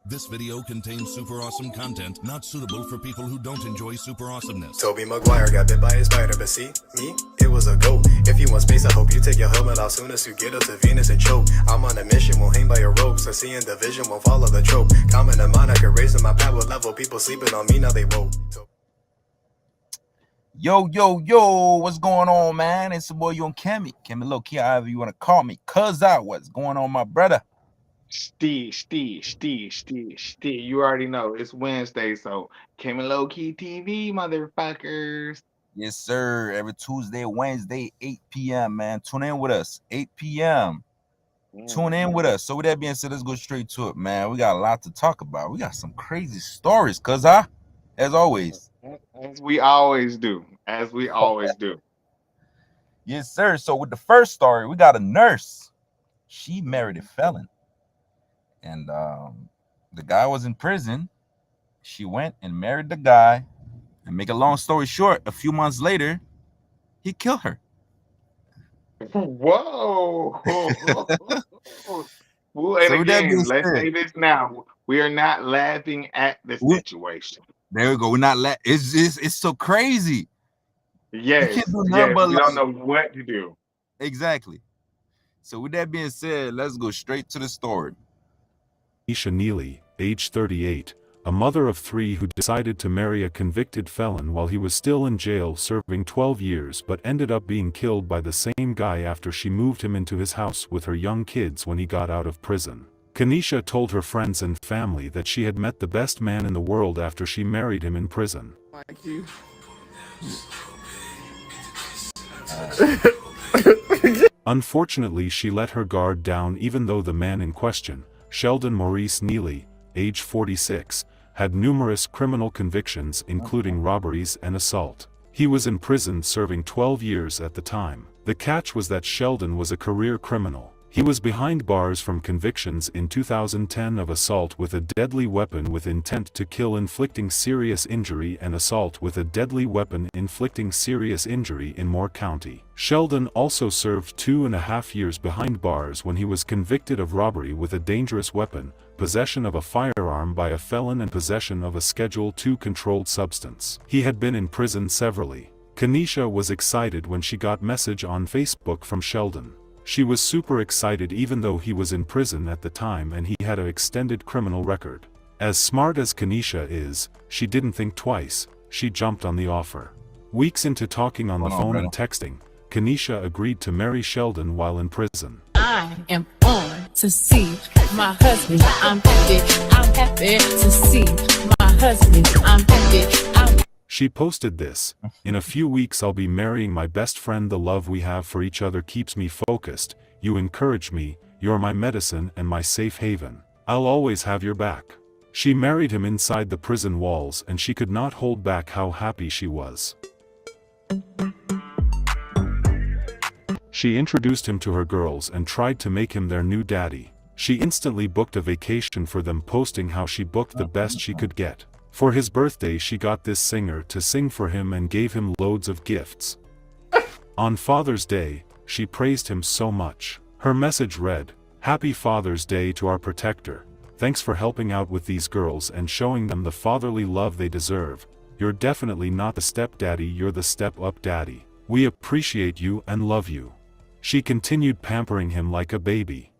This video contains super awesome content not suitable for people who don't enjoy super awesomeness. Toby Maguire got bit by a spider, but see, me, it was a goat. If you want space, I hope you take your helmet off soon as you get up to Venus and choke. I'm on a mission, won't hang by your ropes. I see in the vision, won't follow the trope. Comment in mind, I could raise my power level. People sleeping on me, now they woke. Yo, what's going on, man? It's your boy, Young Kemi Low Key, however you want to call me. Cuz out, what's going on, my brother? Steve. You already know it's Wednesday, so Kemi Low Key TV, motherfuckers. Yes, sir. Every Tuesday, Wednesday, 8 p.m., man. Tune in with us, 8 p.m. Tune in with us. So with that being said, let's go straight to it, man. We got a lot to talk about. We got some crazy stories, cuz as always. As we always do. Yes, sir. So with the first story, we got a nurse. She married a felon. And the guy was in prison. She went and married the guy. And make a long story short, a few months later, he killed her. Whoa. And again, let's say this now. We are not laughing at the situation. There we go. We're not it's so crazy. Yes. We don't know what to do. Exactly. So with that being said, let's go straight to the story. Nisha Neely, age 38, a mother of 3 who decided to marry a convicted felon while he was still in jail serving 12 years but ended up being killed by the same guy after she moved him into his house with her young kids when he got out of prison. Kanisha told her friends and family that she had met the best man in the world after she married him in prison. Thank you. Unfortunately, she let her guard down even though the man in question, Sheldon Maurice Neely, age 46, had numerous criminal convictions including robberies and assault. He was in prison serving 12 years at the time. The catch was that Sheldon was a career criminal. He was behind bars from convictions in 2010 of assault with a deadly weapon with intent to kill inflicting serious injury and assault with a deadly weapon inflicting serious injury in Moore County. Sheldon also served 2.5 years behind bars when he was convicted of robbery with a dangerous weapon, possession of a firearm by a felon and possession of a Schedule II controlled substance. He had been in prison severally. Kanisha was excited when she got message on Facebook from Sheldon. She was super excited even though he was in prison at the time and he had an extended criminal record. As smart as Kanisha is, she didn't think twice, she jumped on the offer. Weeks into talking on the phone and texting, Kanisha agreed to marry Sheldon while in prison. I am on to see my husband. I'm happy to see my husband. I'm happy. She posted this, "In a few weeks I'll be marrying my best friend. The love we have for each other keeps me focused. You encourage me, you're my medicine and my safe haven. I'll always have your back." She married him inside the prison walls and she could not hold back how happy she was. She introduced him to her girls and tried to make him their new daddy. She instantly booked a vacation for them, posting how she booked the best she could get. For his birthday she got this singer to sing for him and gave him loads of gifts. On Father's Day, she praised him so much. Her message read, "Happy Father's Day to our protector. Thanks for helping out with these girls and showing them the fatherly love they deserve. You're definitely not the stepdaddy, you're the step-up daddy. We appreciate you and love you." She continued pampering him like a baby.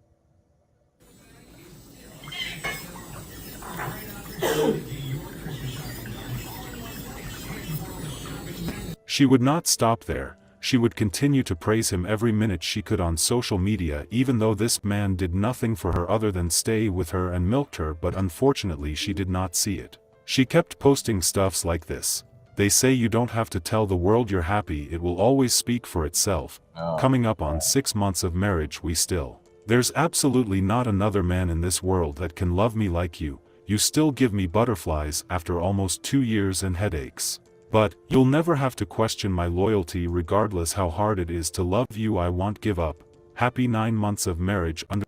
She would not stop there. She would continue to praise him every minute she could on social media, even though this man did nothing for her other than stay with her and milked her, but unfortunately she did not see it. She kept posting stuffs like this. "They say you don't have to tell the world you're happy, it will always speak for itself. Coming up on 6 months of marriage we still. There's absolutely not another man in this world that can love me like you. You still give me butterflies after almost 2 years and headaches. But, you'll never have to question my loyalty regardless how hard it is to love you. I won't give up. Happy 9 months of marriage under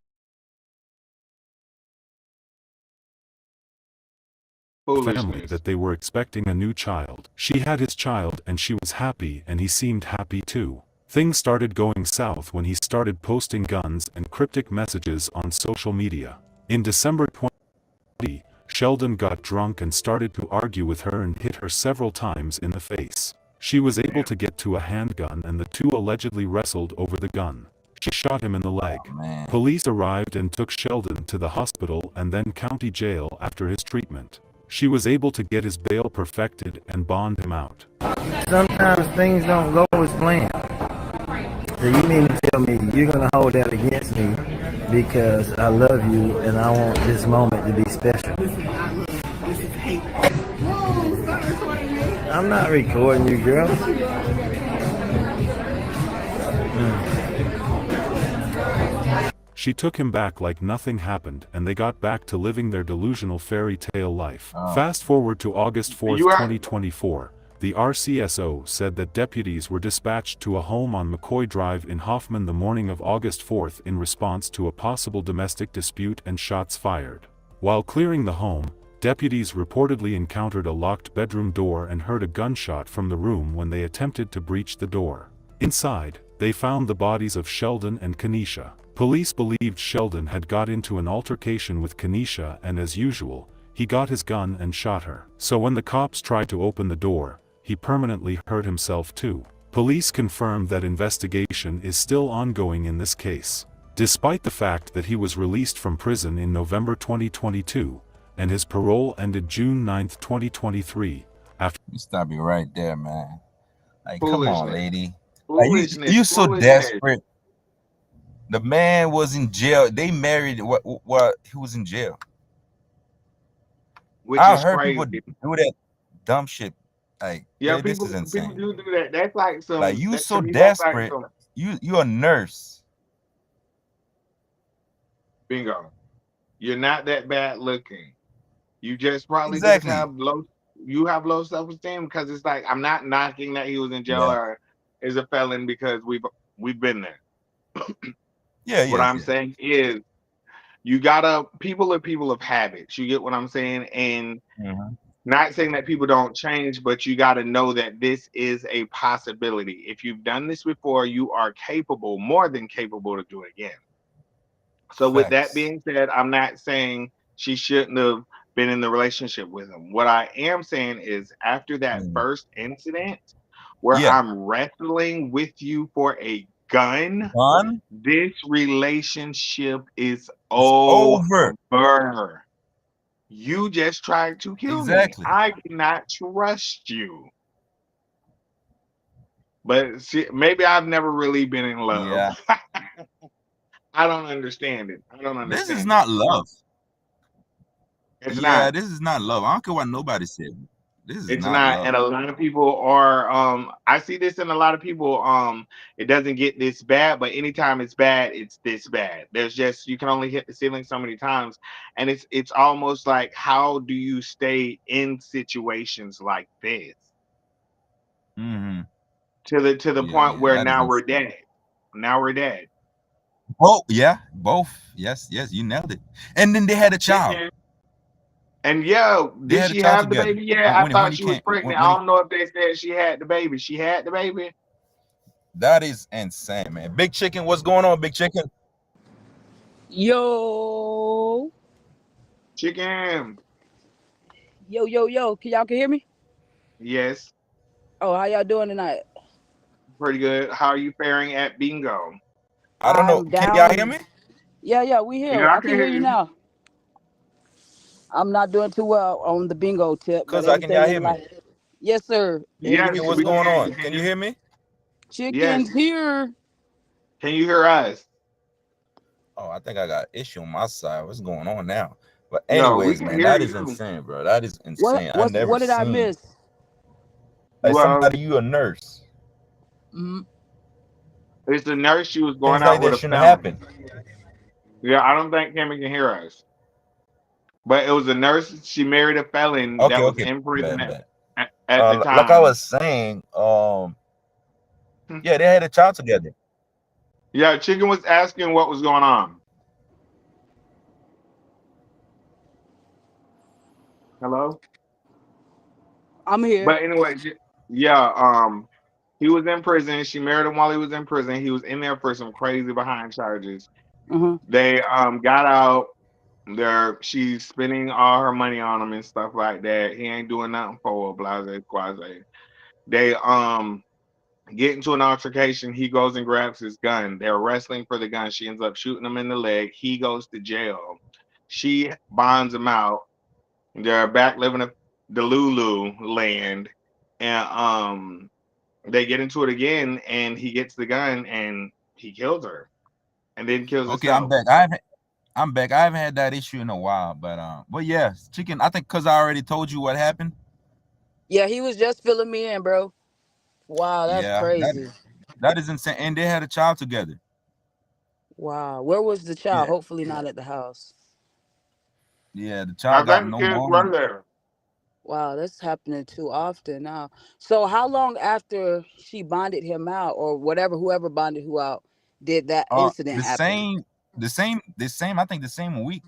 family that they were expecting a new child. She had his child and she was happy and he seemed happy too. Things started going south when he started posting guns and cryptic messages on social media. In December 2020, Sheldon got drunk and started to argue with her and hit her several times in the face. She was able to get to a handgun and the two allegedly wrestled over the gun. She shot him in the leg. Man. Police arrived and took Sheldon to the hospital and then county jail after his treatment. She was able to get his bail perfected and bond him out. Sometimes things don't go as planned. So you mean to tell me you're going to hold that against me because I love you and I want this moment to be special? I'm not recording you, girl. She took him back like nothing happened and they got back to living their delusional fairy tale life. Fast forward to August 4th, 2024. The RCSO said that deputies were dispatched to a home on McCoy Drive in Hoffman the morning of August 4th in response to a possible domestic dispute and shots fired. While clearing the home, deputies reportedly encountered a locked bedroom door and heard a gunshot from the room when they attempted to breach the door. Inside, they found the bodies of Sheldon and Kenesha. Police believed Sheldon had got into an altercation with Kenesha and as usual, he got his gun and shot her. So when the cops tried to open the door, he permanently hurt himself too. Police confirmed that investigation is still ongoing in this case. Despite the fact that he was released from prison in November 2022, and his parole ended June 9, 2023, after— You stop you right there, man. Like, come Foolishness. on, lady. Like, you so Foolishness. desperate. The man was in jail. They married. What? He was in jail. Which I is heard crazy. people do that dumb shit. Like, Yeah, this people is insane. do that. That's like some. Like, you that, so to me, that's like desperate. some, You're a nurse. bingo. You're not that bad looking. You just probably Exactly. just have low. You have low self-esteem because it's like I'm not knocking that he was in jail Yeah. or is a felon because we've been there. Yeah, What I'm saying is you gotta. People are people of habits. You get what I'm saying? And not saying that people don't change, but you got to know that this is a possibility. If you've done this before, you are capable, more than capable, to do it again. So with that being said, I'm not saying she shouldn't have been in the relationship with him. What I am saying is after that first incident where I'm wrestling with you for a gun, this relationship is over. You just tried to kill me. I cannot trust you. But see, maybe I've never really been in love. Yeah. I don't understand it. I don't understand. This is not love. It's not. This is not love. I don't care what nobody said. This is It's not not. love. And a lot of people are I see this in a lot of people. It doesn't get this bad, but anytime it's bad, it's this bad. There's just you can only hit the ceiling so many times. And it's almost like how do you stay in situations like this? To the point where now we're dead. Now we're dead. Oh, yeah, both. Yes, you nailed it. And then they had a child. And did she have the baby? Yeah, I thought she was pregnant. I don't know if they said she had the baby. She had the baby. That is insane, man. Big Chicken, what's going on, Big Chicken? Yo. Chicken. Yo. Can y'all hear me? Yes. Oh, how y'all doing tonight? Pretty good. How are you faring at bingo? I don't know. Can y'all hear me? Yeah, we hear. Yeah, I can hear you now. I'm not doing too well on the bingo tip. Because can y'all hear me? Yes, sir. Yes, what's going on? Can you hear me? Chicken's here. Can you hear us? Oh, I think I got an issue on my side. What's going on now? But anyways, man, that is insane, bro. That is insane. What did I miss? Like somebody, you a nurse. It's the nurse. She was going Things out like with that a shouldn't felon. happen. Yeah, I don't think Kimmy can hear us. But it was a nurse. She married a felon that was in prison at the time. Like I was saying, yeah, they had a child together. Yeah, Chicken was asking what was going on. Hello? I'm here. But anyway, yeah, he was in prison. She married him while he was in prison. He was in there for some crazy behind charges. They got out. She's spending all her money on him and stuff like that. He ain't doing nothing for her, blase quasi. They get into an altercation. He goes and grabs his gun. They're wrestling for the gun. She ends up shooting him in the leg. He goes to jail. She bonds him out. They're back living in the Lulu land, and they get into it again, and he gets the gun and he kills her, and then kills Okay, I'm himself. back. I'm back. I haven't had that issue in a while, but yeah, chicken. I think because I already told you what happened. Yeah, he was just filling me in, bro. Wow, that's Yeah, crazy. that is insane. And they had a child together. Wow, where was the child? Yeah, Hopefully not at the house. yeah. The I child got think no kids were mom. there. Wow, that's happening too often now. So how long after she bonded him out, or whatever, whoever bonded who out, did that incident The happen? same. I think the same week.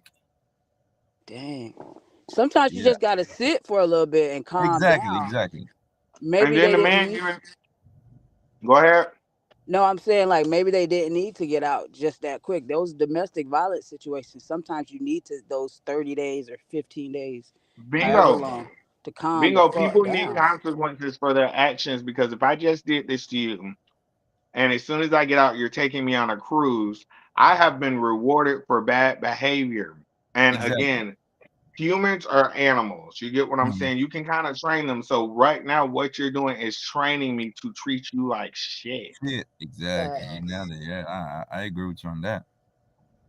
Dang. Sometimes you Yeah, just gotta sit for a little bit and calm exactly, down. exactly. And Maybe then they the didn't man need. even go ahead. No, I'm saying like maybe they didn't need to get out just that quick. Those domestic violence situations, sometimes you need to those 30 days or 15 days, however Bingo. long, to calm the Bingo. fuck People need down. consequences for their actions because if I just did this to you, and as soon as I get out, you're taking me on a cruise, I have been rewarded for bad behavior. And Exactly. again, humans are animals. You get what I'm Mhm. saying? You can kind of train them. So right now, what you're doing is training me to treat you like shit. Shit, exactly. You Facts. nailed it. Yeah, I agree with you on that.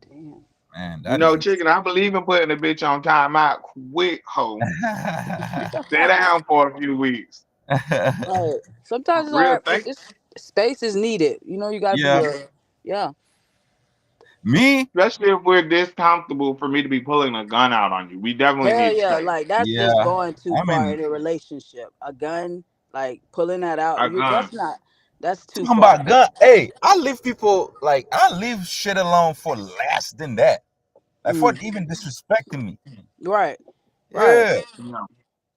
Damn. Man, You that is know, chicken, I believe in putting a bitch on timeout quick, ho. Stay down for a few weeks. Right. Sometimes it's Real hard. thing. It's space is needed. You know, you gotta be Yeah, a yeah. me. Especially if we're this comfortable for me to be pulling a gun out on you. We definitely Hell need yeah. space. Like that's just Yeah, going too I'm far in. in a relationship. A gun, like pulling that out. A You gun. that's not that's too Talking far. about gun. Hey, I leave people like I leave shit alone for less than that. Like for Mm. even disrespecting me. Right. Right. Yeah, No.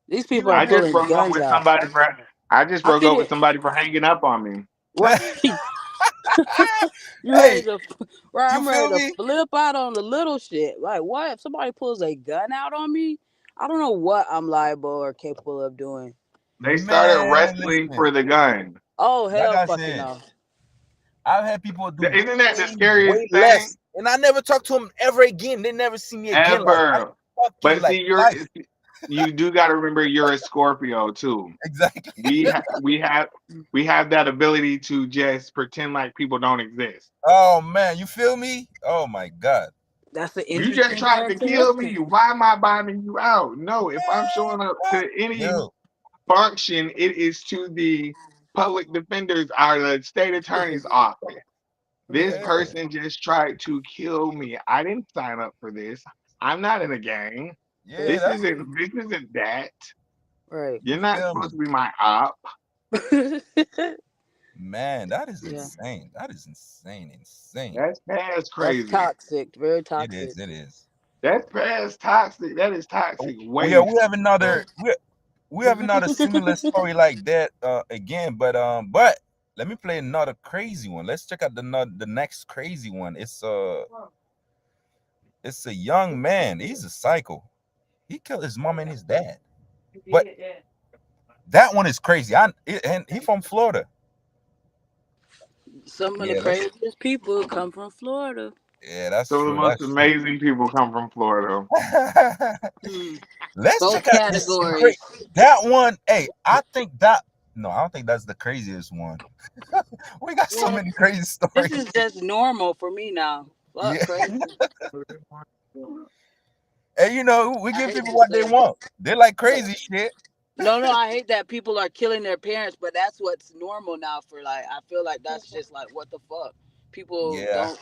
These people even are I just pulling broke up guns with out. somebody for I just I broke up with feel somebody for hanging up on me. right. You ready hey, to right? you I'm ready feel to me? flip out on the little shit. Like what? If somebody pulls a gun out on me, I don't know what I'm liable or capable of doing. They started Man, wrestling listen. for the gun. Oh Like hell I fucking said, no. I've had people do Isn't that the scariest way thing less, and I never talk to them ever again. They never see me again. Like I ever? talk to you But like see, twice. you do got to remember you're a Scorpio too. Exactly. We have that ability to just pretend like people don't exist. Oh man, you feel me? Oh my god. That's an You just interesting tried to kill characteristic. me. Why am I bonding you out? No, if I'm showing up to any Yo, function, it is to the public defender's or the state attorney's office. This yeah, person just tried to kill me. I didn't sign up for this. I'm not in a gang. yeah, This Listen, that's isn't this isn't that. right. you You're not feel supposed me. to be my op. Man, that is Yeah, insane. That is insane, insane. That's that's crazy. toxic. Very It toxic. is, it is. That's past toxic. That is Oh, toxic we waste. have another we have another similar story like that again, but let me play another crazy one. Let's check out the next crazy one. It's a young man. He's a psycho. He killed his mom and his dad. But that one is crazy. And he from Florida. Some of the Yeah, let's craziest people come from Florida. yeah, that's Some of the true. most That's true. amazing people come from Florida. Hmm. Let's Both check out this categories. great that one. Hey, I think that no, I don't think that's the craziest one. We got so Well, many crazy this stories. is just normal for me now. Fuck Yeah. crazy. And you know, we I give hate people to what they say want. They like it. crazy shit. No, no, I hate that people are killing their parents, but that's what's normal now for like I feel like that's just like what the fuck. People Yeah. don't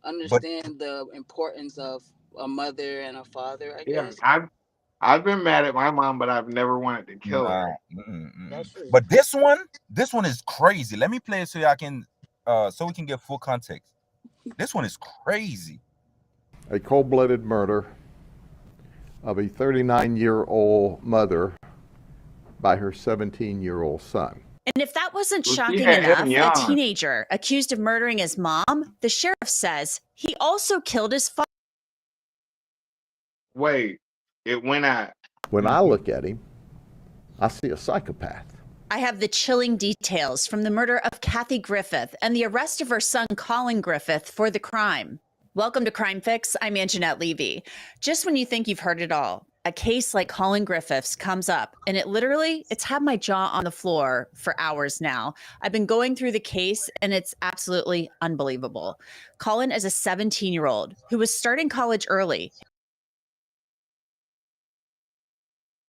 But understand the importance of a mother and a father, I Yeah, guess. I've been mad at my mom, but I've never wanted to kill nah. her. That's true. But this one is crazy. Let me play it so y'all can so we can get full context. This one is crazy. A cold-blooded murder of a 39-year-old mother by her 17-year-old son. And if that wasn't Well, she shocking had him enough, a young. teenager accused of murdering his mom, the sheriff says he also killed his father. Wait, it went out. When I look at him, I see a psychopath. I have the chilling details from the murder of Kathy Griffith and the arrest of her son, Colin Griffith, for the crime. Welcome to Crime Fix. I'm Anjanette Levy. Just when you think you've heard it all, a case like Colin Griffith's comes up, and it's had my jaw on the floor for hours now. I've been going through the case, and it's absolutely unbelievable. Colin is a 17-year-old who was starting college early.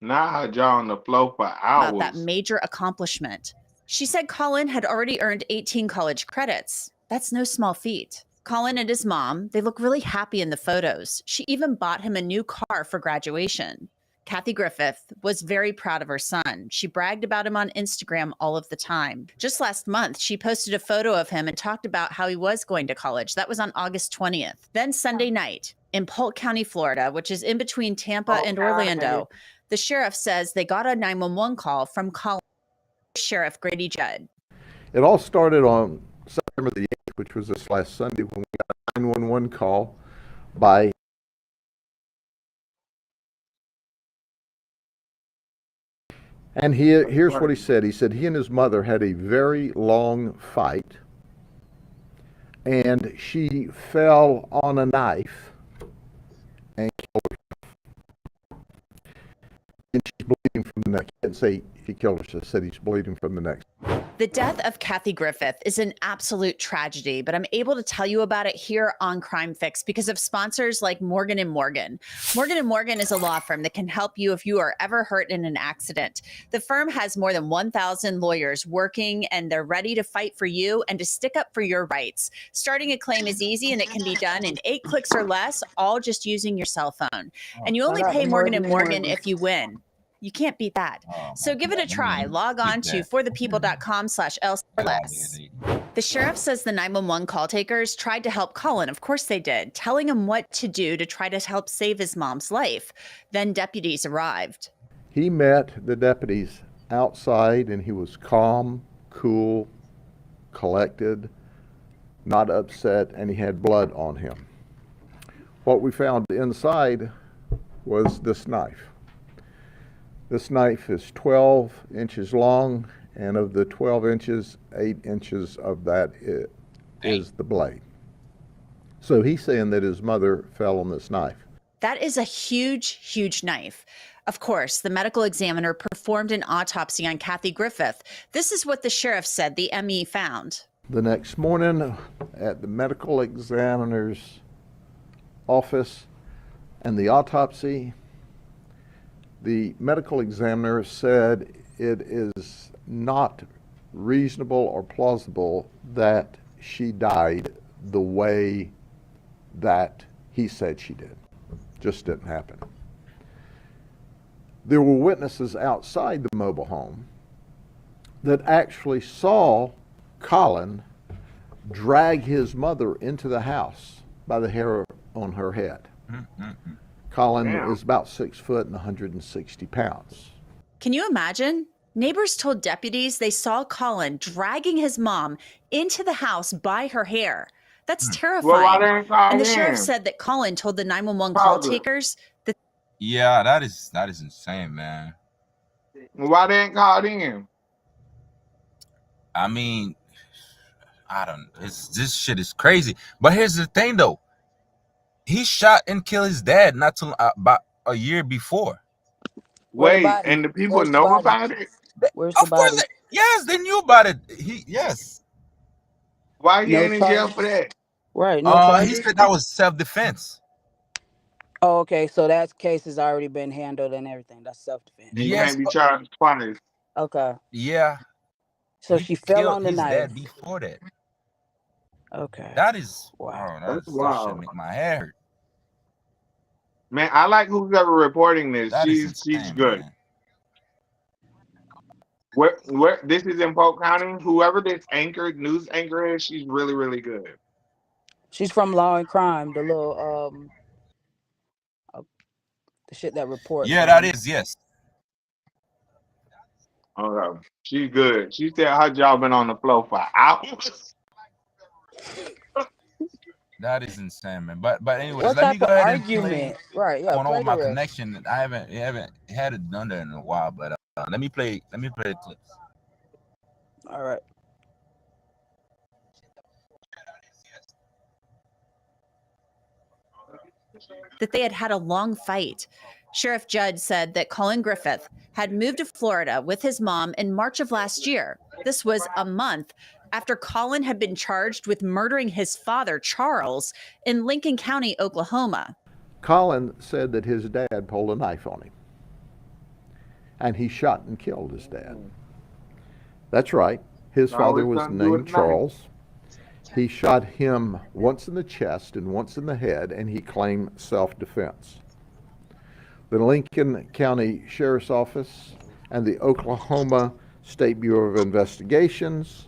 Not her jaw on the floor for hours. About that major accomplishment. She said Colin had already earned 18 college credits. That's no small feat. Colin and his mom, they look really happy in the photos. She even bought him a new car for graduation. Kathy Griffith was very proud of her son. She bragged about him on Instagram all of the time. Just last month, she posted a photo of him and talked about how he was going to college. That was on August 20th. Then Sunday night in Polk County, Florida, which is in between Tampa and Orlando, the sheriff says they got a 911 call from Colin Sheriff Grady Judd. It all started on September the 8th, which was this last Sunday, when we got a 911 call by and here's what he said. He said he and his mother had a very long fight, and she fell on a knife and killed herself. And she's bleeding from the neck. He didn't say he killed herself, said he's bleeding from the neck. The death of Kathy Griffith is an absolute tragedy, but I'm able to tell you about it here on Crime Fix because of sponsors like Morgan & Morgan. Morgan & Morgan is a law firm that can help you if you are ever hurt in an accident. The firm has more than 1,000 lawyers working, and they're ready to fight for you and to stick up for your rights. Starting a claim is easy, and it can be done in 8 clicks or less, all just using your cell phone. And you only pay Morgan & Morgan if you win. You can't beat that. So give it a try. Log on to forthepeople.com/LCLS. The sheriff says the 911 call takers tried to help Colin. Of course they did, telling him what to do to try to help save his mom's life. Then deputies arrived. He met the deputies outside, and he was calm, cool, collected, not upset, and he had blood on him. What we found inside was this knife. This knife is 12 inches long, and of the 12 inches, 8 inches of that is the blade. So he's saying that his mother fell on this knife. That is a huge, huge knife. Of course, the medical examiner performed an autopsy on Kathy Griffith. This is what the sheriff said the ME found. The next morning at the medical examiner's office and the autopsy, the medical examiner said it is not reasonable or plausible that she died the way that he said she did. Just didn't happen. There were witnesses outside the mobile home that actually saw Colin drag his mother into the house by the hair on her head. Colin is about 6 foot and 160 pounds. Can you imagine? Neighbors told deputies they saw Colin dragging his mom into the house by her hair. That's terrifying. And the sheriff said that Colin told the 911 call takers that. Yeah, that is insane, man. Why they ain't called in? I mean, I don't. This shit is crazy. But here's the thing, though. He shot and killed his dad not too about a year before. Wait, and the people know about it? Where's the body? Course, yes, they knew about it. Yes. Why he ain't in jail for that? Right. No charges? He said that was self-defense. Oh, okay. So that case has already been handled and everything. That's self-defense. He can't be charged twice. Okay. Yeah. So she fell on the his knife. dad before that. Okay. That is wow. That should make my hair hurt. Man, I like who's ever reporting this. She's good. Man. Where this is in Polk County. Whoever this news anchor is, she's really, really good. She's from Law and Crime, the little the shit that reports. Yeah, that is, yes. Okay. She's good. She said her job been on the floor for hours. That is insane, man. But anyways, What let me type go of ahead and play. argument? Right, yeah, Going on play with the my rest. connection. I haven't had it done there in a while, but let me play the clips. All right. That they had had a long fight. Sheriff Judd said that Colin Griffith had moved to Florida with his mom in March of last year. This was a month after Colin had been charged with murdering his father, Charles, in Lincoln County, Oklahoma. Colin said that his dad pulled a knife on him, and he shot and killed his dad. That's right. His father was named Charles. He shot him once in the chest and once in the head, and he claimed self-defense. The Lincoln County Sheriff's Office and the Oklahoma State Bureau of Investigations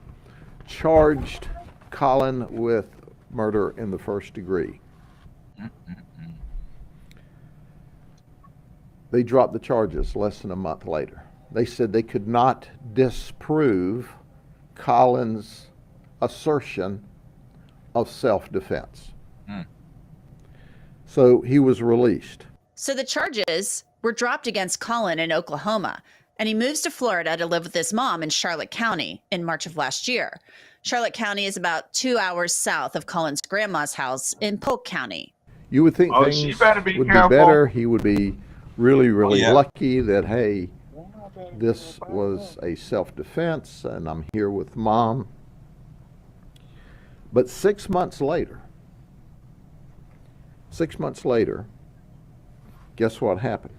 charged Colin with murder in the first degree. They dropped the charges less than a month later. They said they could not disprove Colin's assertion of self-defense. So he was released. So the charges were dropped against Colin in Oklahoma, and he moves to Florida to live with his mom in Charlotte County in March of last year. Charlotte County is about 2 hours south of Colin's grandma's house in Polk County. You would think things would be better. He would be really lucky that, hey, this was a self-defense and I'm here with mom. But 6 months later, guess what happened?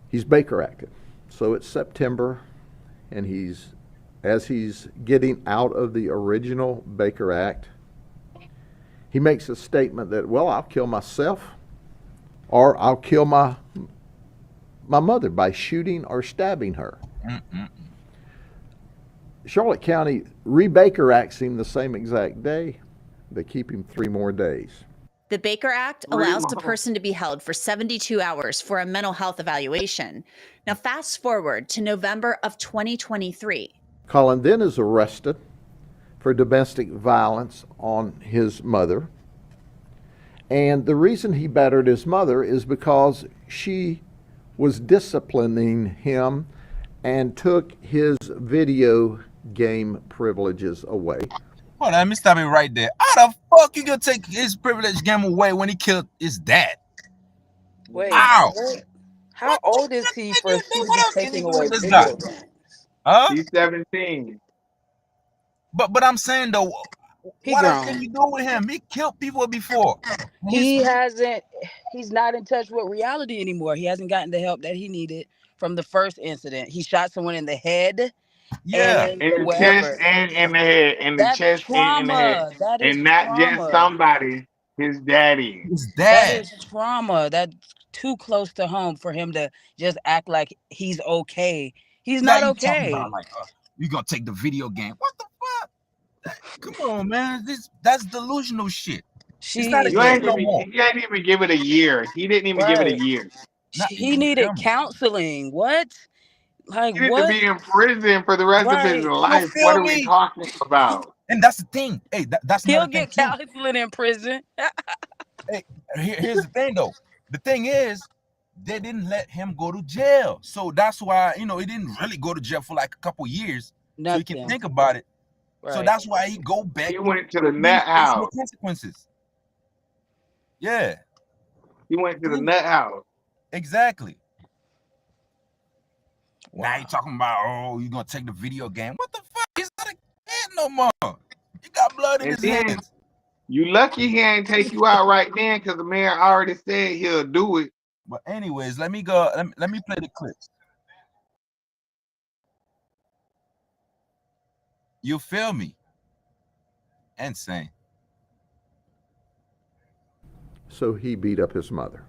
He's Baker acted. So it's September, and as he's getting out of the original Baker Act, he makes a statement that, well, I'll kill myself, or I'll kill my mother by shooting or stabbing her. Charlotte County re-Baker acts him the same exact day. They keep him 3 more days. The Baker Act allows a person to be held for 72 hours for a mental health evaluation. Now, fast forward to November of 2023. Colin then is arrested for domestic violence on his mother. And the reason he battered his mother is because she was disciplining him and took his video game privileges away. Hold on, let me stop it right there. How the fuck you gonna take his privilege game away when he killed his dad? Wait, Ow. how old is he for him to be taking away this video guy? games? Huh? He's 17. But I'm saying though, what else can you do with him? He killed people before. He's not in touch with reality anymore. He hasn't gotten the help that he needed from the first incident. He shot someone in the head. Yeah, and in the chest and in the head, in the chest and in the head, That is and not trauma. just somebody, his daddy. His That dad. is trauma. That's too close to home for him to just act like he's okay. He's Now not you talking okay. about like you gonna take the video game? What the fuck? Come on, man. That's delusional shit. It's not a You kid ain't no even, more. he ain't even give it a year. He didn't even give it a Right. year. He needed counseling. What? Like He needed what? to be in prison for the rest of his Right. life. feel What are we me? talking about? And that's the thing. Hey, that's He'll another thing get too. counseling in prison. Hey, here's the thing though. The thing is, they didn't let him go to jail. So that's why, he didn't really go to jail for like a couple years. So he can Nothing. think about it. So Right. that's why he go back. He went to the He nut face no house. consequences. Yeah, He went to the nut house. exactly. Now you talking about, oh, you gonna take the video game? What the fuck? He's not a kid no more. He got blood in And his then hands. you lucky he ain't take you out right then, because the man already said he'll do it. But anyways, let me go. Let me play the clips. You feel me? Insane. So he beat up his mother.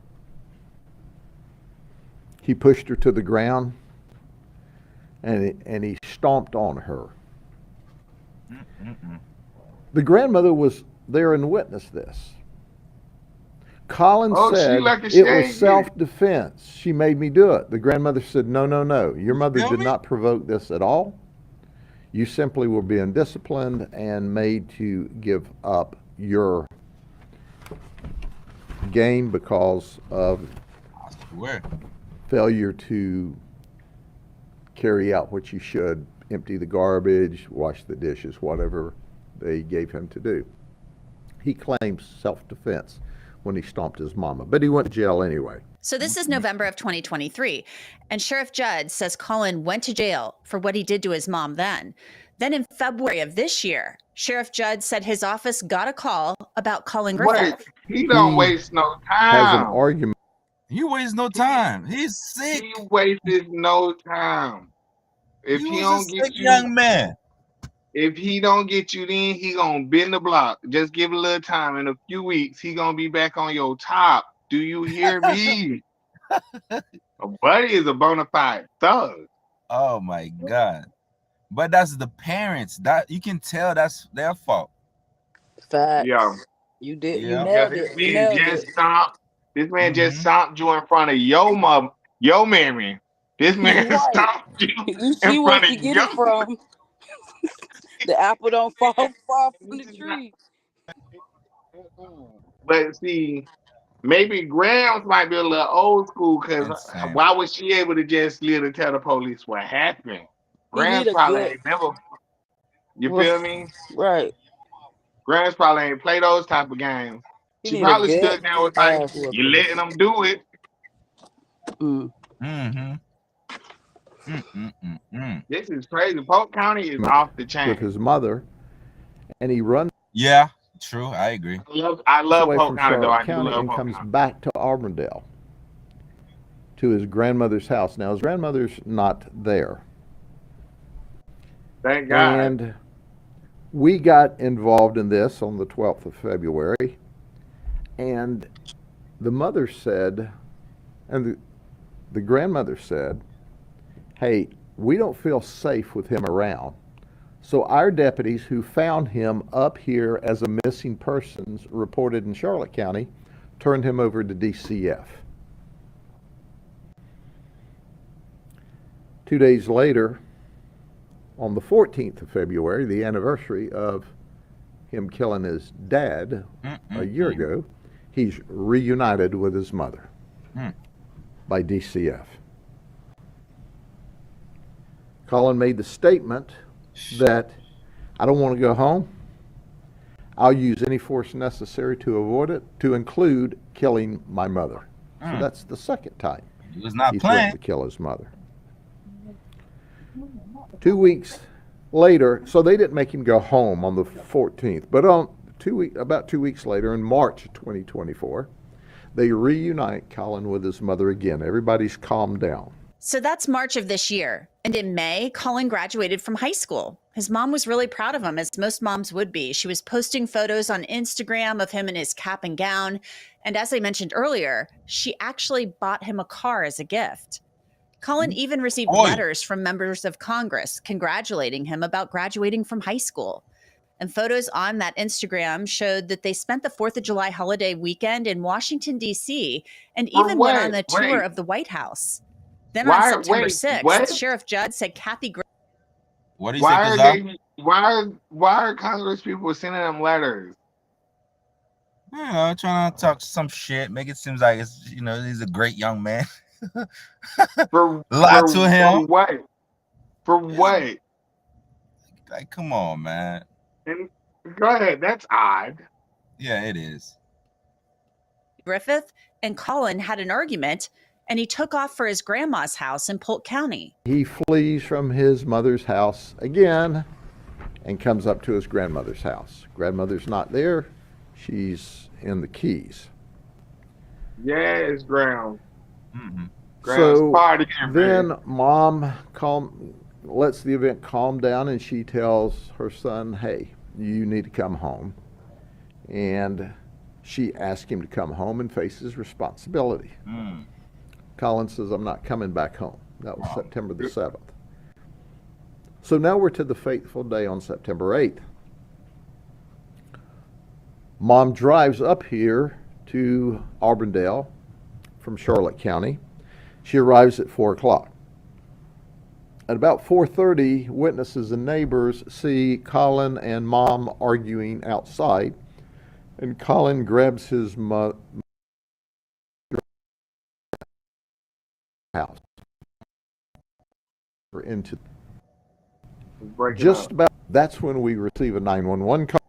He pushed her to the ground, and he stomped on her. The grandmother was there and witnessed this. Colin said it was self-defense. She made me do it. The grandmother said, no. Your mother did not provoke this at all. You simply were being disciplined and made to give up your game because of failure to carry out what you should, empty the garbage, wash the dishes, whatever they gave him to do. He claims self-defense when he stomped his mama, but he went to jail anyway. So this is November of 2023, and Sheriff Judd says Colin went to jail for what he did to his mom then. Then in February of this year, Sheriff Judd said his office got a call about Colin Griffith. He don't waste no Has an time. argument. He wastes no time. He's sick. He wastes no time. If he was don't a get sick you, young man. if he don't get you, then he gonna bend the block. Just give it a little time. In a few weeks, he gonna be back on your top. Do you hear me? Buddy is a bona fide thug. Oh my God. But that's the parents. That you can tell that's their fault. Facts. Yeah. You did. Yeah. You nailed This it. You man nailed just it. stomped. This man just stomped you in front of your mom, your mammy. This man Right. stomped you You see in where front you of get your. it from. The apple don't fall far from the tree. But see, maybe Grams might be a little old school because Insane. why was she able to just live and tell the police what happened? He Grams need a probably good. ain't never. You feel me? Right. Grams probably ain't play those type of games. He She need a probably good stood there and was like, ass "You whooping. letting them do it." This is crazy. Polk County is off the chain. With his mother, and he runs Yeah, true. I agree. I love away Polk from County, though. Charlotte I do County love and Polk comes County. back to Auburndale to his grandmother's house. Now his grandmother's not there, Thank God. and we got involved in this on the 12th of February, and the mother said, and the grandmother said, "Hey, we don't feel safe with him around." So our deputies who found him up here as a missing persons reported in Charlotte County turned him over to DCF. 2 days later, on the 14th of February, the anniversary of him killing his dad a year ago, he's reunited with his mother by DCF. Colin made the statement that I don't want to go home. I'll use any force necessary to avoid it, to include killing my mother. So that's the second time He was not he playing. threatened to kill his mother. 2 weeks later, so they didn't make him go home on the 14th, but about 2 weeks later, in March of 2024, they reunite Colin with his mother again. Everybody's calmed down. So that's March of this year. And in May, Colin graduated from high school. His mom was really proud of him, as most moms would be. She was posting photos on Instagram of him in his cap and gown. And as I mentioned earlier, she actually bought him a car as a gift. Colin even received letters from members of Congress congratulating him about graduating from high school. And photos on that Instagram showed that they spent the 4th of July holiday weekend in Washington, D.C., and even went on the tour of the White House. Then on September 6th, Sheriff Judd said Kathy Griffith. What do you say, why are Congress people sending them letters? You know, trying to talk some shit, make it seem like it's, you know, he's a great young man. Lie to him. For what? For what? Like, come on, man. And go ahead. That's odd. Yeah, it is. Griffith and Colin had an argument, and he took off for his grandma's house in Polk County. He flees from his mother's house again and comes up to his grandmother's house. Grandmother's not there. She's in the Keys. Yes, Graham. So then mom lets the event calm down, and she tells her son, hey, you need to come home. And she asks him to come home and face his responsibility. Colin says, I'm not coming back home. That was September the 7th. So now we're to the fateful day on September 8th. Mom drives up here to Auburndale from Charlotte County. She arrives at 4 o'clock. At about 4:30, witnesses and neighbors see Colin and Mom arguing outside, and Colin grabs his house into just about. That's when we receive a 911 call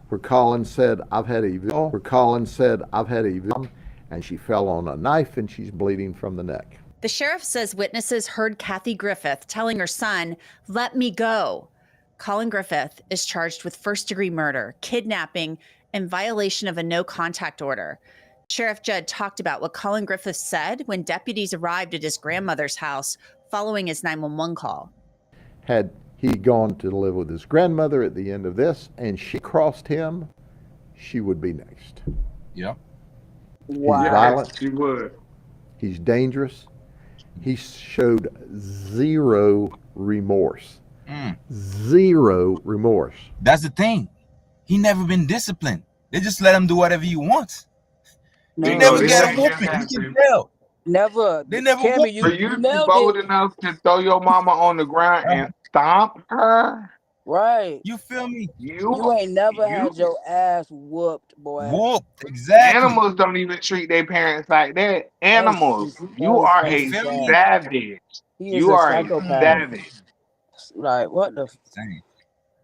where Colin said, "I've had a vision," and she fell on a knife and she's bleeding from the neck. The sheriff says witnesses heard Kathy Griffith telling her son, "Let me go." Colin Griffith is charged with first-degree murder, kidnapping, and violation of a no-contact order. Sheriff Judd talked about what Colin Griffith said when deputies arrived at his grandmother's house following his 911 call. Had he gone to live with his grandmother at the end of this and she crossed him, she would be next. Yep. Wow. He's violent. She would. He's dangerous. He showed zero remorse. Zero remorse. That's the thing. He never been disciplined. They just let him do whatever he wants. No, They never this get a ain't whooping. gonna You can happen. tell. never. They never Cammy, whooped you, For him. you you to be nailed bold it. enough to throw your mama on the ground and stomp her, Right. You feel me? You ain't never had your ass whooped, boy. Whooped. Exactly. Animals don't even treat their parents like that. Animals, That you is are so a Feel me? sad. savage. He is You a are a psychopath. savage. Like, what the? Same.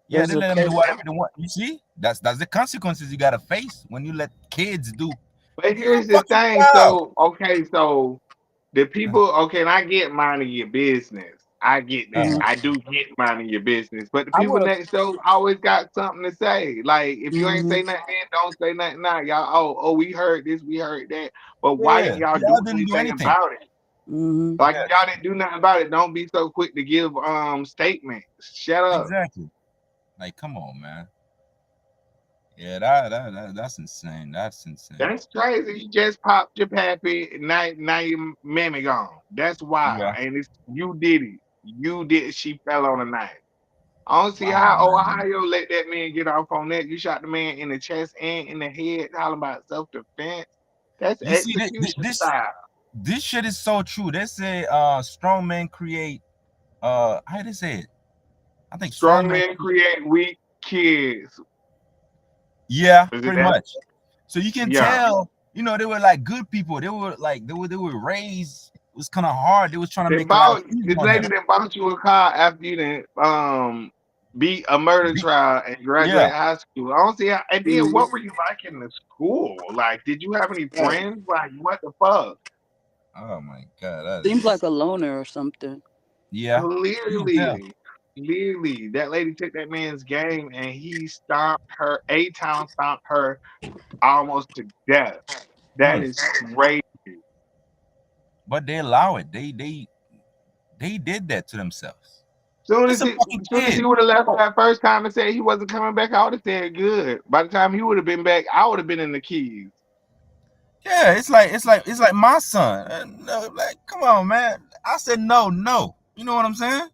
Yeah, There's they a let them do case. whatever they want. You see? That's the consequences you gotta face when you let kids do. But here's the Fucking thing. wild. So the people, okay, and I get minding your business. I get that. Mhm. I do get minding your business. But the I people would have. next door always got something to say. Like, if you ain't say Mhm. nothing then, don't say nothing now. Y'all, oh, we heard this, we heard that. But why Yeah. didn't y'all do Y'all didn't do anything anything. about it? Mhm. Like, Yeah, if y'all didn't do nothing about it, don't be so quick to give statements. Shut up. exactly. Like, come on, man. Yeah, that's insane. That's insane. That's crazy. You just popped your pappy, now your mammy gone. That's wild. Yeah. And it's you did it. You did. She fell on a knife. I don't see Wow, how man. Ohio let that man get off on that. You shot the man in the chest and in the head, talking about self-defense. That's You see, execution style. this shit is so true. They say strong men create how they say it? I think strong Strong men. men create weak kids. Yeah, Is it pretty that? much. So you can Yeah. tell, they were like good people. They were raised. It was kind of hard. They was trying to They make a lot of bought things this on lady them. that bought you a car after you didn't beat a murder trial and Yeah. graduate high school. I don't see how. And then Mhm. what were you like in the school? Like, did you have any Right. friends? Like, what the fuck? Oh my god, that Seems is like a loner or something. yeah. You can tell. Clearly, that lady took that man's game and he stomped her. A-Town stomped her almost to death. That is crazy. But they allow it. They did that to themselves. It's a fucking Soon as he kid. would have left that first time and said he wasn't coming back, I would have said good. By the time he would have been back, I would have been in the keys. Yeah, it's like my son. No, like, come on, man. I said no. You know what I'm saying?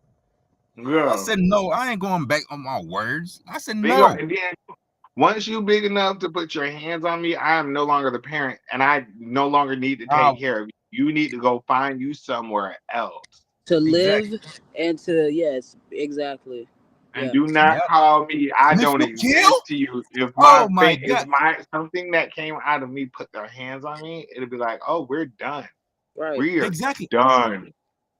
I Yeah. said no. I ain't going back on my words. I said Big, no. and then once you big enough to put your hands on me, I am no longer the parent and I no longer need to Uh, take care of you. You need to go find you somewhere else. To exactly. live and to, yes, exactly. And Yeah. do not Yep. call me. I And if don't you kill, exist to you. oh my If god. my something that came out of me put their hands on me, it'll be like, oh, we're done. Right. We are Exactly. done. And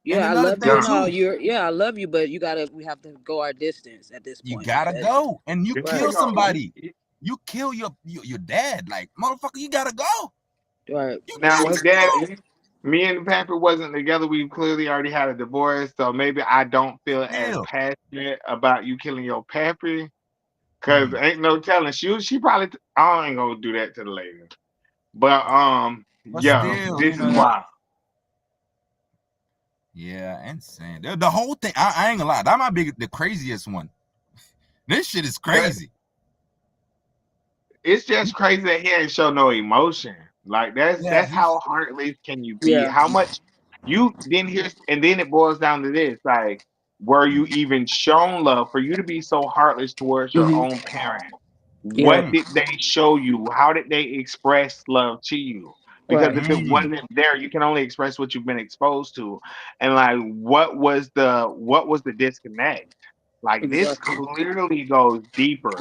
Yeah, I another love thing you and Done. all. too, You're. Yeah, I love you, but we have to go our distance at this you point. gotta go. And you You gotta kill Right. go. somebody. You kill your dad. Like, motherfucker, you gotta go. Right. You Now, got with to that, go. me and Pamper wasn't together. We clearly already had a divorce, so maybe I don't feel as Still. passionate about you killing your pappy. Cause Mm. ain't no telling. She probably. I ain't gonna do that to the lady. But But yeah, still, this is wild. yeah, insane. The whole thing, I ain't gonna lie, that might be the craziest one. This shit is crazy. It's just crazy that he ain't show no emotion. Like Yeah, that's how heartless can you be? Yeah. How much you then here's and then it boils down to this: like, were you even shown love for you to be so heartless towards your Mhm. own parent? Yeah. What did they show you? How did they express love to you? Because Right. if it wasn't there, you can only express what you've been exposed to. And like what was the disconnect? Like this Exactly. clearly goes deeper.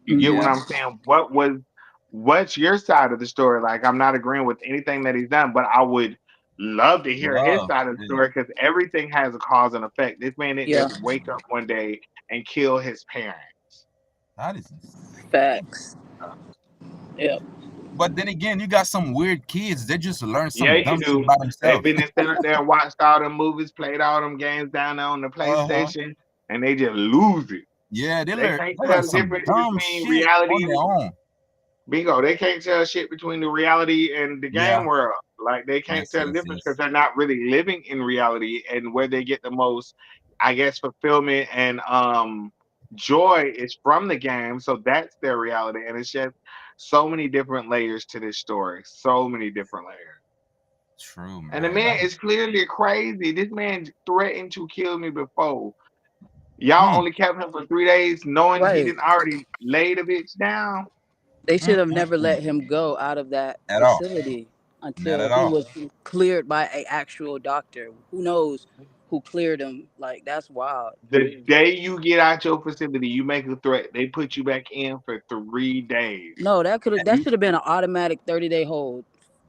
You get what Hmm. Yeah. I'm saying? What's your side of the story? Like I'm not agreeing with anything that he's done, but I would love to hear his Love. side of the Yeah. story because everything has a cause and effect. This man didn't Yeah. just wake up one day and kill his parents. That is insane. Facts. Yeah. But then again, you got some weird kids. They just learn Yeah, some you dumb shit do. by They've themselves. been there, sat up there and watched all them movies, played all them games down there on the Uh-huh. PlayStation, and they just lose it. Yeah, They can't they tell learn the some difference dumb between shit on reality. their own. Bingo, they can't tell shit between the reality and the game Yeah. world. Like they can't Yes, tell the yes, difference because yes. they're not really living in reality, and where they get the most, I guess, fulfillment and joy is from the game. So that's their reality, and it's just so many different layers to this story. So many different layers. True, And the man. man That is is clearly crazy. This man threatened to kill me before. Y'all mm, only kept him for 3 days, knowing he Right. didn't already lay the bitch down. They mm, should have mm, never mm. let him go out of that At all. facility Not until at he all. was cleared by a actual doctor. Who knows who cleared him? Like that's wild. The day you get out your facility, you make a threat. They put you back in for 3 days. No, that You should have been an automatic 30-day hold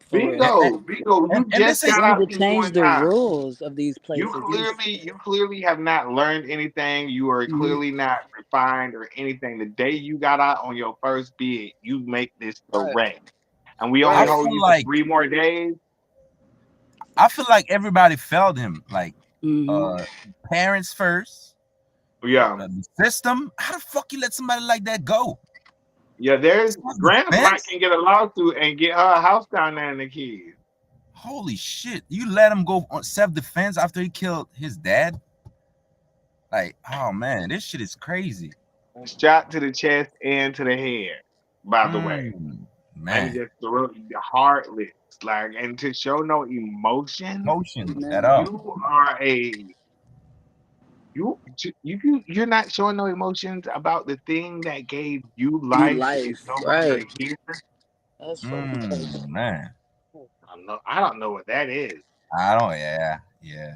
for real. And, bingo. You and just this is They got need out to this change one the time. rules of these You places. clearly have not learned anything. You are Mhm. clearly not refined or anything. The day you got out on your first bid, you make this Right. threat. And we only I Right. hold feel you for like 3 more days. everybody failed him. Like Hmm. uh parents first, Yeah. the system. How the fuck you let somebody like that go? Yeah, there's Self Granted might defense? can get a lawsuit and get her house down there and the kids. Holy shit. You let him go on self defense after he killed his dad? Like, oh man, this shit is crazy. Shot to the chest and to the head, by the way. And Man, just heartless. Like, and to show no emotion, emotions at Man. all. you are a you're not showing no emotions about the thing that gave you You life is life. no longer Right. here. That's fucking crazy. Man. I don't know what that is. I don't, yeah, yeah,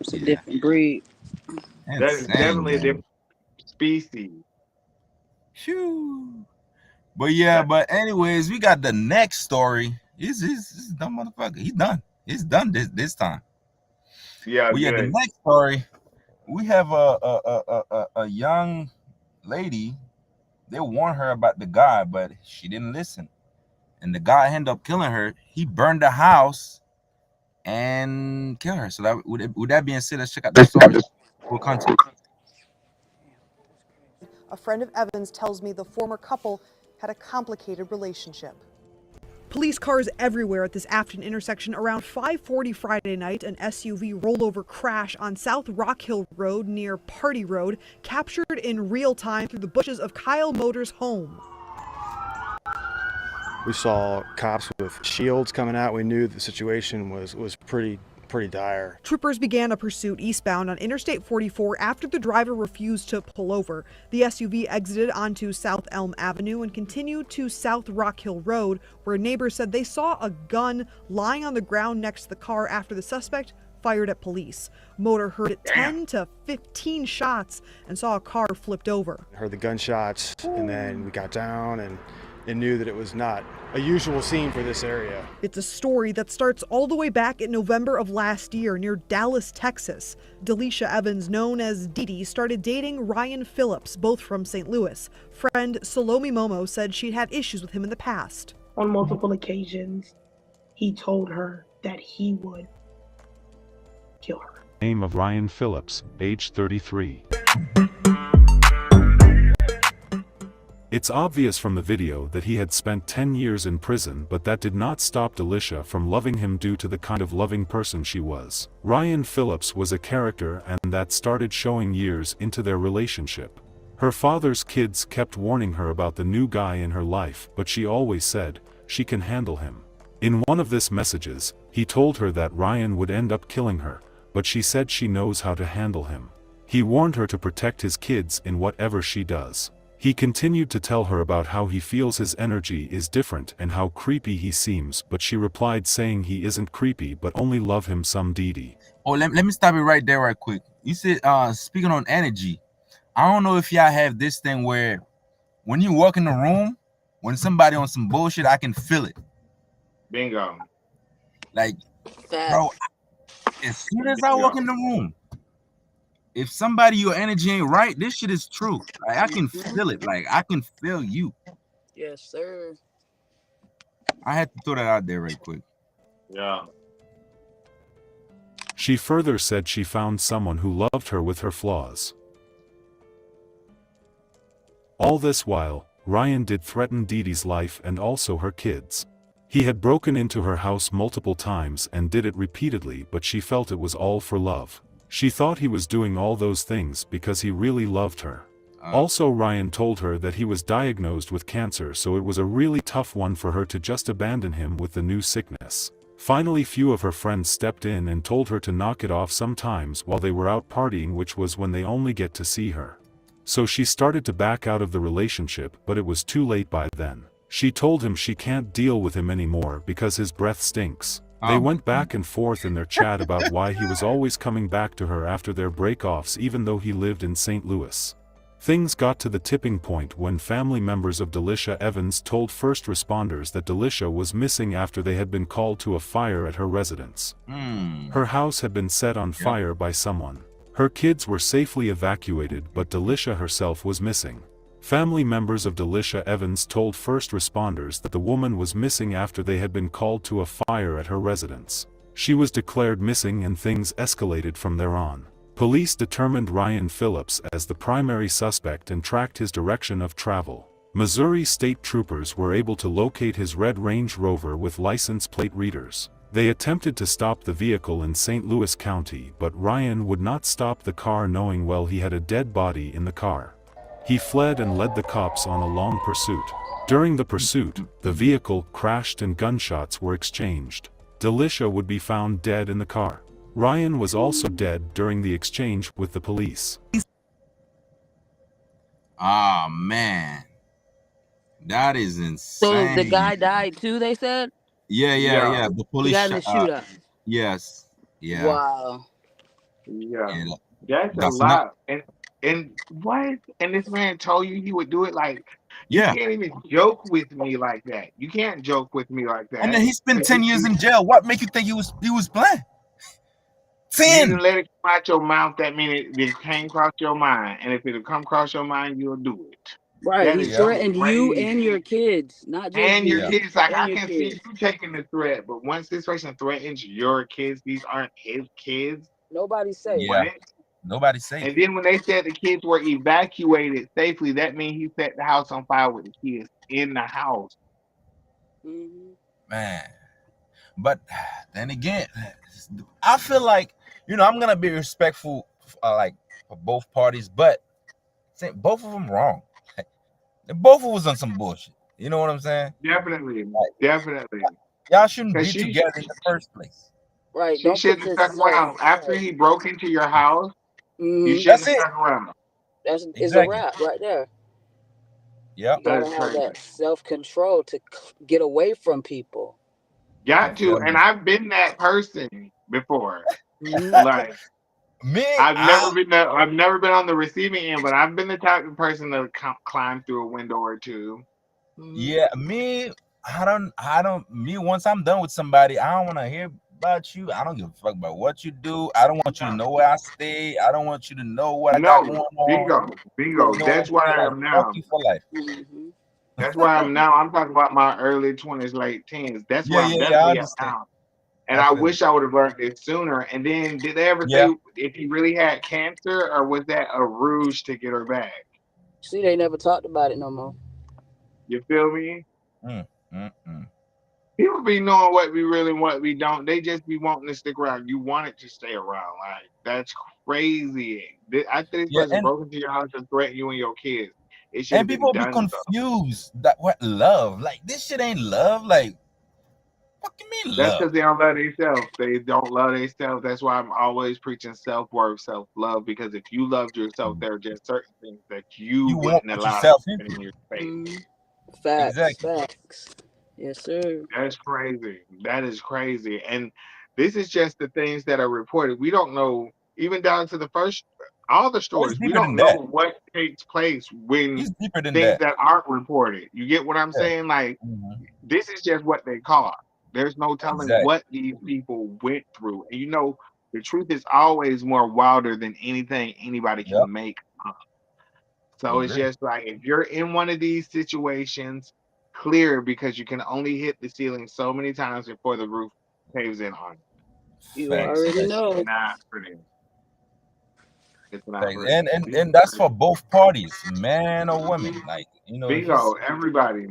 It's a yeah. different breed. That is Insane, definitely a man. different species. Phew. But yeah, That, but anyways, we got the next story. This dumb motherfucker. He's done. He's done this time. yeah, But yeah, the good. next story, we have a young lady. They warned her about the guy, but she didn't listen. And the guy ended up killing her. He burned the house and killed her. So that with that being said, let's check out the story. Full context. A friend of Evans tells me the former couple had a complicated relationship. Police cars everywhere at this Afton intersection. Around 5:40 Friday night, an SUV rollover crash on South Rock Hill Road near Party Road, captured in real time through the bushes of Kyle Motors' home. We saw cops with shields coming out. We knew the situation was pretty dire. Troopers began a pursuit eastbound on Interstate 44 after the driver refused to pull over. The SUV exited onto South Elm Avenue and continued to South Rock Hill Road, where neighbors said they saw a gun lying on the ground next to the car after the suspect fired at police. Motor heard 10 to 15 shots and saw a car flipped over. Heard the gunshots, and then we got down and knew that it was not a usual scene for this area. It's a story that starts all the way back in November of last year near Dallas, Texas. Delisha Evans, known as Dee Dee, started dating Ryan Phillips, both from St. Louis. Friend Salome Momo said she'd had issues with him in the past. On multiple occasions, he told her that he would kill her. Name of Ryan Phillips, age 33. It's obvious from the video that he had spent 10 years in prison, but that did not stop Delisha from loving him due to the kind of loving person she was. Ryan Phillips was a character, and that started showing years into their relationship. Her father's kids kept warning her about the new guy in her life, but she always said she can handle him. In one of his messages, he told her that Ryan would end up killing her, but she said she knows how to handle him. He warned her to protect his kids in whatever she does. He continued to tell her about how he feels his energy is different and how creepy he seems, but she replied saying he isn't creepy but only love him some Dee. Oh, let me stop it right there right quick. You said, speaking on energy, I don't know if y'all have this thing where when you walk in the room, when somebody on some bullshit, I can feel it. Bingo. Like, bro, as soon as I walk in the room, if somebody your energy ain't right, this shit is true. Like, I can feel it. Like, I can feel you. Yes, sir. I had to throw that out there right quick. Yeah. She further said she found someone who loved her with her flaws. All this while, Ryan did threaten Dee's life and also her kids. He had broken into her house multiple times and did it repeatedly, but she felt it was all for love. She thought he was doing all those things because he really loved her. Also, Ryan told her that he was diagnosed with cancer, so it was a really tough one for her to just abandon him with the new sickness. Finally, few of her friends stepped in and told her to knock it off sometimes while they were out partying, which was when they only get to see her. So she started to back out of the relationship, but it was too late by then. She told him she can't deal with him anymore because his breath stinks. They went back and forth in their chat about why he was always coming back to her after their break-offs even though he lived in St. Louis. Things got to the tipping point when family members of Delisha Evans told first responders that Delisha was missing after they had been called to a fire at her residence. Her house had been set on fire by someone. Her kids were safely evacuated, but Delisha herself was missing. Family members of Delisha Evans told first responders that the woman was missing after they had been called to a fire at her residence. She was declared missing and things escalated from there on. Police determined Ryan Phillips as the primary suspect and tracked his direction of travel. Missouri state troopers were able to locate his red Range Rover with license plate readers. They attempted to stop the vehicle in St. Louis County, but Ryan would not stop the car, knowing well he had a dead body in the car. He fled and led the cops on a long pursuit. During the pursuit, the vehicle crashed and gunshots were exchanged. Delisha would be found dead in the car. Ryan was also dead during the exchange with the police. Ah, man. That is insane. So the guy died too, they said? Yeah. The police got in the shootout. Yes. Yeah. Wow. Yeah. That's a lot. And what? And this man told you he would do it? Like, you can't even joke with me like that. You can't joke with me like that. And then he spent 10 years in jail. What make you think he was playing? 10. You didn't let it come out your mouth. That means it came across your mind. And if it'll come across your mind, you'll do it. Right. He threatened you and your kids, not just and you. your kids. Like, and I your can kids. see you taking the threat, but once this person threatens your kids, these aren't his kids. Nobody's safe. Yeah. Nobody's safe. And then when they said the kids were evacuated safely, that means he set the house on fire with the kids in the house. Man. But then again, I feel like, I'm gonna be respectful, like, for both parties, but both of them wrong. Both of us on some bullshit. You know what I'm saying? Definitely. Y'all shouldn't be together in the first place. Right. She shouldn't have stuck around. After he broke into your house, you shouldn't have stuck around. It's a wrap right there. Yeah. You gotta have that self-control to get away from people. Got to, and I've been that person before. Like, I've never been on the receiving end, but I've been the type of person to climb through a window or two. Yeah, me, once I'm done with somebody, I don't want to hear about you. I don't give a fuck about what you do. I don't want you to know where I stay. I don't want you to know what I got going on. Bingo. That's why I am now. Fuck you for life. That's why I'm now. I'm talking about my early 20s, late teens. That's why I'm definitely at now. And I wish I would have learned this sooner. And then, did they ever say if he really had cancer, or was that a ruse to get her back? See, they never talked about it no more. You feel me? People be knowing what we really and what we don't. They just be wanting to stick around. You want it to stay around. Like, that's crazy. I think this person broke into your house to threaten you and your kids. And people be confused that what love. Like, this shit ain't love. Like, What do you mean That's love? because they don't love themselves. They don't love themselves. That's why I'm always preaching self-worth, self-love. Because if you loved yourself, there are just certain things that you You won't wouldn't put allow yourself in into. your space. Facts, Exactly. facts. Yes, sir. That's crazy. That is crazy. And this is just the things that are reported. We don't know, even down to the first, all the Oh, it's stories. We deeper don't than that. know what takes place when It's deeper than things that. that aren't reported. You get what I'm Yeah. saying? Like, Mhm. this is just what they caught. There's no telling Exactly. what these people went through. And the truth is always more wilder than anything anybody Yep. can make up. I So it's agree. just like if you're in one of these situations, clear because you can only hit the ceiling so many times before the roof caves in on You you. And Facts. already it's Facts. know. not pretty. It's not Facts. pretty. And that's for both parties, man or women. Like, if Bingo, it's everybody.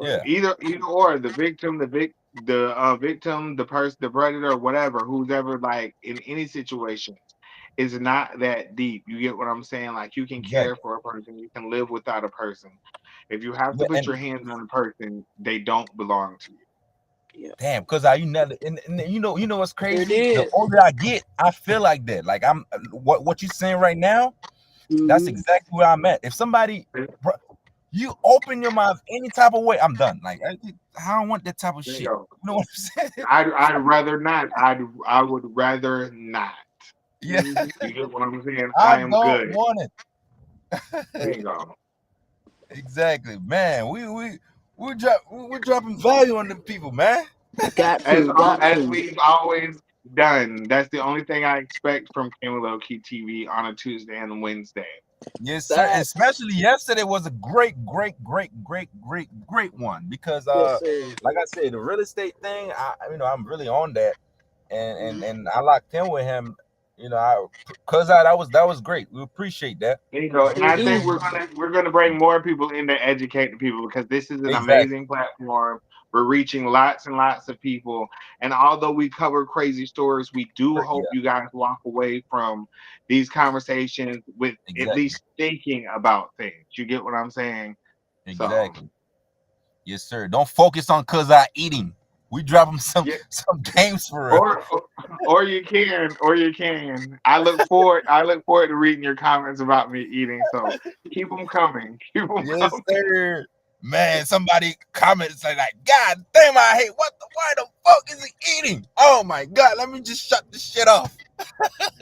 yeah, Either or the victim, the victim, the person, the predator, whatever, who's ever like in any situation is not that deep. You get what I'm saying? Like you can care exactly. for a person, you can live without a person. If you have to Yeah, put and your hands on a person, they don't belong to you. Yeah. damn, because you never and you know what's Sure crazy? The did. older I get, I feel like that. Like I'm what you saying right now, that's Mm-hmm. exactly where I'm at. If somebody bro, you open your mouth any type of way, I'm done. Like I don't want that type of shit. Bingo. You know what I'm saying? I'd rather not. I would rather not. Yeah, You get what I'm saying? I I am don't good. want it. Bingo. Exactly, man. We're dropping value on them people, man. Got to, got As to. we've always done. That's the only thing I expect from Low Key TV on a Tuesday and a Wednesday. Yes, sir. And Facts. especially yesterday was a great one because Yes, sir. like I said, the real estate thing, I'm really on that, and Mhm. and and I locked in with him. Cause that was great. We appreciate that. There you go. And Sure I do. think we're gonna bring more people in to educate the people because this is an Exactly. amazing platform. We're reaching lots and lots of people. And although we cover crazy stories, we do Yeah. hope you guys walk away from these conversations with at Exactly. least thinking about things. You get what I'm saying? So Exactly. Yes, sir. Don't focus on cause I eating. We drop them some yeah. some games for real. Or you can, or you can. I look forward to reading your comments about me eating. So keep them coming. Keep them Yes, coming. sir. Man, somebody commented say like, God damn, I hate why the fuck is he eating? Oh my god, let me just shut this shit off.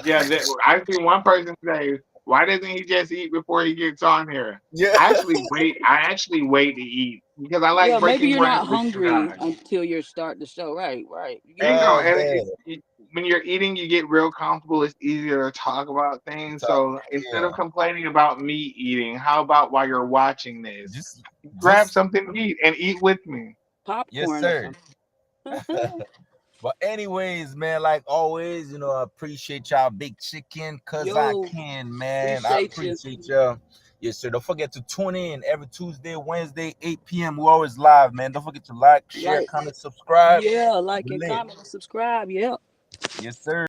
Yeah, I seen one person say, "Why doesn't he just eat before he gets on here?" Yeah. I actually wait to eat because I like Yeah, maybe breaking you're bread not with you hungry guys. until you're starting the show. Right, right. You get You what I'm know, Oh saying? and man. when you're eating, you get real comfortable. It's easier to talk about things. So instead Yeah. of complaining about me eating, how about while you're watching this, Just grab just something to eat and eat with me? yes, Popcorn or sir. something. But anyways, man, like always, I appreciate y'all big chicken cause I Yo, can, man. I appreciate you. appreciate y'all. Yes, sir. Don't forget to tune in every Tuesday, Wednesday, 8 p.m. We're always live, man. Don't forget to like, share, Like, comment, subscribe. yeah, like We and lit. comment and subscribe. Yep. Yes, sir.